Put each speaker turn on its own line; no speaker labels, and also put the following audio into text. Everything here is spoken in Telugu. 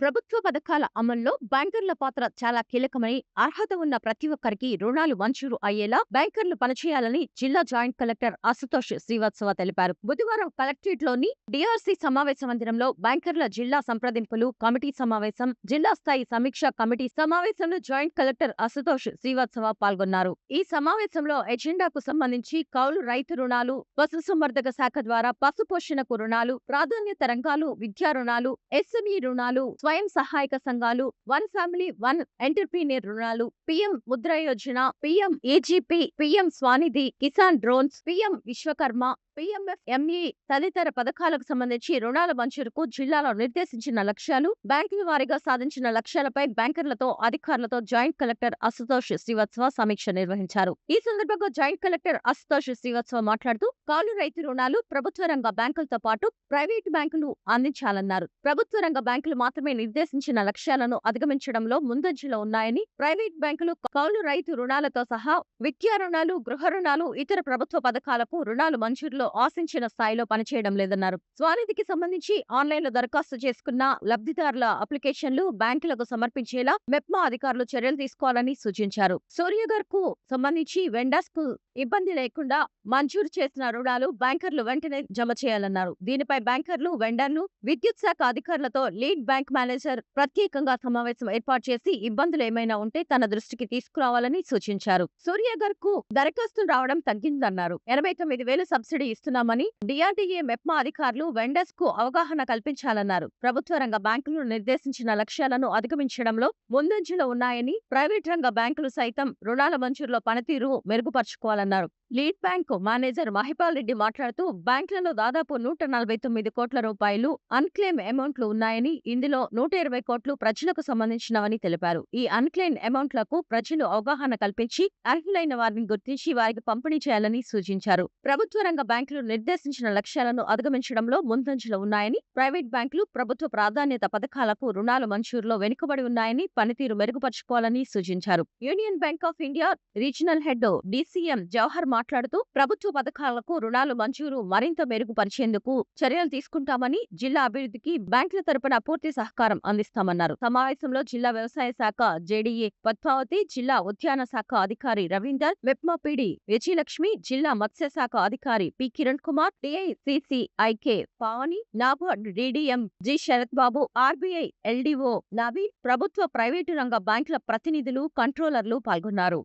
ప్రభుత్వ పథకాల అమల్లో బ్యాంకర్ల పాత్ర చాలా కీలకమని, అర్హత ఉన్న ప్రతి ఒక్కరికి రుణాలు మంజూరు అయ్యేలా బ్యాంకర్లు పనిచేయాలని జిల్లా జాయింట్ కలెక్టర్ అశుతోష్ శ్రీవాత్సవ తెలిపారు. బుధవారం కలెక్టరేట్లోని డిఆర్సీ సమావేశ మందిరంలో బ్యాంకర్ల జిల్లా సంప్రదింపులు కమిటీ సమావేశం, జిల్లా స్థాయి సమీక్ష కమిటీ సమావేశంలో జాయింట్ కలెక్టర్ అశుతోష్ శ్రీవాత్సవ పాల్గొన్నారు. ఈ సమావేశంలో ఎజెండాకు సంబంధించి కౌలు రైతు రుణాలు, పశుసంవర్ధక శాఖ ద్వారా పశు పోషణకు రుణాలు, ప్రాధాన్యత రంగాలు, విద్యా రుణాలు, ఎస్ఎంఈ రుణాలు, స్వయం సహాయక సంఘాలు, వన్ ఫ్యామిలీ వన్ ఎంటర్ప్రీనియర్ రుణాలు, PM Mudra Yojana, PM AGP, PM SVANidhi, Kisan drones, PM Vishwakarma, PMFME తదితర పథకాలకు సంబంధించి రుణాల మంజూరుకు జిల్లాలో నిర్దేశించిన లక్ష్యాలు, బ్యాంకుల వారీగా సాధించిన లక్ష్యాలపై బ్యాంకర్లతో, అధికారులతో జాయింట్ కలెక్టర్ అశుతోష్ శ్రీవాత్సవ సమీక్ష నిర్వహించారు. ఈ సందర్భంగా జాయింట్ కలెక్టర్ అశుతోష్ శ్రీవాత్సవ మాట్లాడుతూ, కౌలు రైతు రుణాలు ప్రభుత్వ రంగ బ్యాంకులతో పాటు ప్రైవేటు బ్యాంకులు అందించాలన్నారు. ప్రభుత్వ రంగ బ్యాంకులు మాత్రమే నిర్దేశించిన లక్ష్యాలను అధిగమించడంలో ముందంజలో ఉన్నాయని, ప్రైవేట్ బ్యాంకులు కౌలు రైతు రుణాలతో సహా విద్యా రుణాలు, గృహ రుణాలు, ఇతర ప్రభుత్వ పథకాలకు రుణాలు మంజూరులో ఆశించిన స్థాయిలో పనిచేయడం లేదన్నారు. స్వానిధికి సంబంధించి ఆన్లైన్లో దరఖాస్తు చేసుకున్న లబ్ధిదారుల అప్లికేషన్లు బ్యాంకులకు సమర్పించేలా మెప్మా అధికారులు చర్యలు తీసుకోవాలని సూచించారు. సూర్యగర్ కు సంబంధించి వెండర్స్ కు ఇబ్బంది లేకుండా మంజూరు చేసిన రుణాలు బ్యాంకర్లు వెంటనే జమ చేయాలన్నారు. దీనిపై బ్యాంకర్లు, వెండర్లు, విద్యుత్ శాఖ అధికారులతో లీడ్ బ్యాంక్ మేనేజర్ ప్రత్యేకంగా సమావేశం ఏర్పాటు చేసి ఇబ్బందులు ఏమైనా ఉంటే తన దృష్టికి తీసుకురావాలని సూచించారు. సూర్యగర్ కు దరఖాస్తులు రావడం తగ్గిందన్నారు. 89,000 సబ్సిడీ ఇస్తున్నామని డిఆర్డీఏ మెప్మా అధికారులు వెండర్స్ కు అవగాహన కల్పించాలన్నారు. ప్రభుత్వ రంగ బ్యాంకులు నిర్దేశించిన లక్ష్యాలను అధిగమించడంలో ముందంజలో ఉన్నాయని, ప్రైవేట్ రంగ బ్యాంకులు సైతం రుణాల మంజూరులో పనితీరు మెరుగుపరుచుకోవాలన్నారు. Lead bank manager Mahipal Reddy మాట్లాడుతూ, బ్యాంకులలో దాదాపు 149 కోట్ల రూపాయలు అన్క్లెయిమ్ అమౌంట్లు ఉన్నాయని, ఇందులో 120 కోట్లు ప్రజలకు సంబంధించినవని తెలిపారు. ఈ అన్క్లెయిమ్ అమౌంట్లకు ప్రజలు అవగాహన కల్పించి అర్హులైన వారిని గుర్తించి వారికి పంపిణీ చేయాలని సూచించారు. ప్రభుత్వ రంగ బ్యాంకులు నిర్దేశించిన లక్ష్యాలను అధిగమించడంలో ముందంజలో ఉన్నాయని, ప్రైవేట్ బ్యాంకులు ప్రభుత్వ ప్రాధాన్యత పథకాలకు రుణాల మంజూరులో వెనుకబడి ఉన్నాయని, పనితీరు మెరుగుపరుచుకోవాలని సూచించారు. Union bank of India regional head DCM Jawahar మాట్లాడుతూ, ప్రభుత్వ పథకాలకు రుణాలు మంజూరు మరింత మెరుగుపరిచేందుకు చర్యలు తీసుకుంటామని, జిల్లా అభివృద్ధికి బ్యాంకుల తరపున పూర్తి సహకారం అందిస్తామన్నారు. సమావేశంలో జిల్లా వ్యవసాయ శాఖ జేడీఏ పద్మావతి, జిల్లా ఉద్యాన శాఖ అధికారి రవీందర్, మెప్మా పీడీ విజయలక్ష్మి, జిల్లా మత్స్య శాఖ అధికారి పి కిరణ్ కుమార్, టిఐసిసిఐకే Pavani, NABARD DDM G Sharath Babu, RBI LDO Naveen, ప్రభుత్వ ప్రైవేటు రంగ బ్యాంకుల ప్రతినిధులు, కంట్రోలర్లు పాల్గొన్నారు.